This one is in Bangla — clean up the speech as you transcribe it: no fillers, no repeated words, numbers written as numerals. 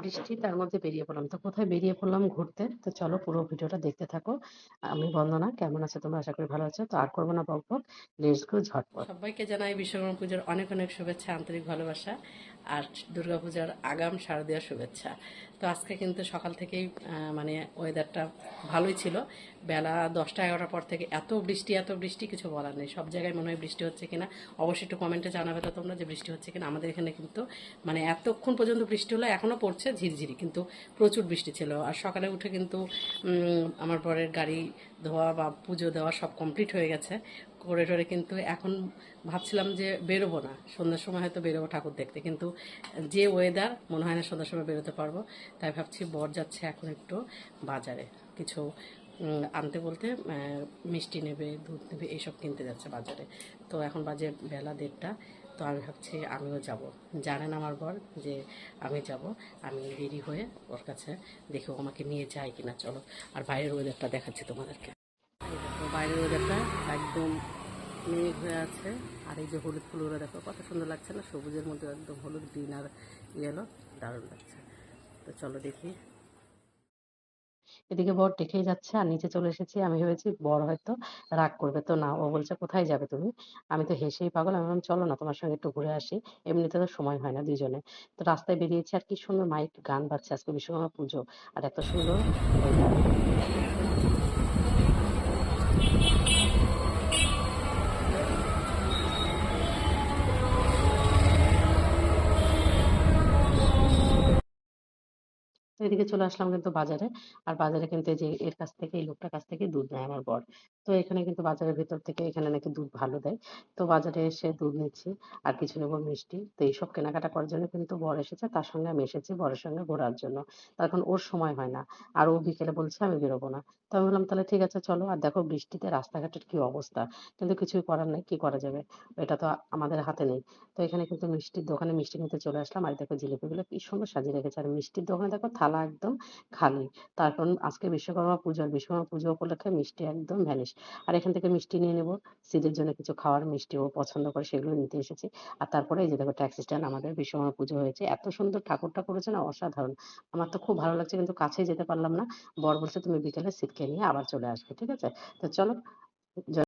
বৃষ্টি তার মধ্যে বেরিয়ে পড়লাম। তো কোথায় বেরিয়ে পড়লাম ঘুরতে। তো চলো পুরো ভিডিওটা দেখতে থাকো। আমি বন্দনা। কেমন আছো তোমরা? আশা করি ভালো আছো। তো আর করবো না বকবক। লেটস গো ঝটপট। সবাইকে জানাই বিশ্বকর্মা পুজোর অনেক অনেক শুভেচ্ছা, আন্তরিক ভালোবাসা আর দুর্গাপূজার আগাম শারদীয় শুভেচ্ছা। তো আজকে কিন্তু সকাল থেকেই মানে ওয়েদারটা ভালোই ছিল। বেলা 10টা-11টার পর থেকে এত বৃষ্টি কিছু বলার নেই। সব জায়গায় মনে হয় বৃষ্টি হচ্ছে কিনা অবশ্যই একটু কমেন্টে জানাবে তো তোমরা যে বৃষ্টি হচ্ছে কিনা। আমাদের এখানে কিন্তু মানে এতক্ষণ পর্যন্ত বৃষ্টি হলো, এখনও পড়ছে ঝিরিঝিরি, কিন্তু প্রচুর বৃষ্টি ছিল। আর সকালে উঠে কিন্তু আমার বরের গাড়ি ধোয়া বা পুজো দেওয়া সব কমপ্লিট হয়ে গেছে করে টরে, কিন্তু এখন ভাবছিলাম যে বেরোবো না, সন্ধ্যার সময় হয়তো বেরোবো ঠাকুর দেখতে, কিন্তু যে ওয়েদার মনে হয় না সন্ধ্যার সময় বেরোতে পারবো। তাই ভাবছি বর যাচ্ছে এখন একটু বাজারে কিছু আনতে, বলতে মিষ্টি নেবে, দুধ নেবে, এইসব কিনতে যাচ্ছে বাজারে। তো এখন বাজে বেলা 1:30। তো আমি ভাবছি আমিও যাব। জানেন আমার বর যে আমি যাব। আমি দেরি হয়ে ওর কাছে দেখে ও আমাকে নিয়ে যায় কিনা। চলো আর বাইরের ওয়েদারটা দেখাচ্ছি তোমাদেরকে। এই দেখো বাইরের ওয়েদারটা একদম মেঘ হয়ে আছে। আর এই যে হলুদ ফুলগুলো দেখো কত সুন্দর লাগছে না, সবুজের মধ্যে একদম হলুদ, গ্রিন আর ইয়েলো, দারুণ লাগছে। তো চলো দেখি। এদিকে বর দেখেই যাচ্ছে আর নিচে চলে এসেছি। আমি ভেবেছি বর হয়তো রাগ করবে, তো না, ও বলছে কোথায় যাবে তুমি? আমি তো হেসেই পাগল। আমি বললাম চলো না তোমার সঙ্গে একটু ঘুরে আসি, এমনিতে তো সময় হয় না দুইজনে। তো রাস্তায় বেরিয়েছি আর কি সুন্দর মাইক গান বাজছে, আজকে বিশ্বকর্মা পুজো আর এত সুন্দর ওয়েদার। তো এদিকে চলে আসলাম কিন্তু বাজারে। আর বাজারে কিন্তু এই যে এর কাছ থেকে, এই লোকটার কাছ থেকে দুধ নেয় আমার বর। তো এখানে কিন্তু বাজারের ভেতর থেকে এখানে নাকি দুধ ভালো দেয়। তো বাজারে এসে দুধ নিচ্ছি আর কিছু নেবো মিষ্টি। তো এইসব কেনাকাটা করার জন্য কিন্তু বর এসেছে, তার সঙ্গে আমি এসেছি বরের সঙ্গে ঘোরার জন্য। তো এখন ওর সময় হয় না আর ও বিকেলে বলছে আমি বেরোবো না। তো আমি বললাম তাহলে ঠিক আছে চলো। আর দেখো বৃষ্টিতে রাস্তাঘাটের কি অবস্থা, কিন্তু কিছুই করার নেই, কি করা যাবে, এটা তো আমাদের হাতে নেই। তো এখানে কিন্তু মিষ্টির দোকানে মিষ্টি নিতে চলে আসলাম। আর দেখো জিলিপিগুলো কি সুন্দর সাজিয়ে রেখেছে। আর মিষ্টির দোকানে দেখো থালা একদম খালি। তার কারণ আজকে বিশ্বকর্মা পুজো, আর বিশ্বকর্মা পুজো উপলক্ষে মিষ্টি একদম ভ্যানিশ। আর এখান থেকে মিষ্টি নিয়ে নেবো। সিদের জন্য কিছু খাওয়ার মিষ্টি ও পছন্দ করে, সেগুলো নিতে এসেছি। আর তারপরে এই যে দেখো ট্যাক্সি স্ট্যান্ড, আমাদের বিশ্বকর্মা পুজো হয়েছে, এত সুন্দর ঠাকুরটা করেছে না, অসাধারণ। আমার তো খুব ভালো লাগছে, কিন্তু কাছে যেতে পারলাম না। বর বলছে তুমি বিকেলে সিটকে নিয়ে আবার চলে আসবে, ঠিক আছে? তো চলো।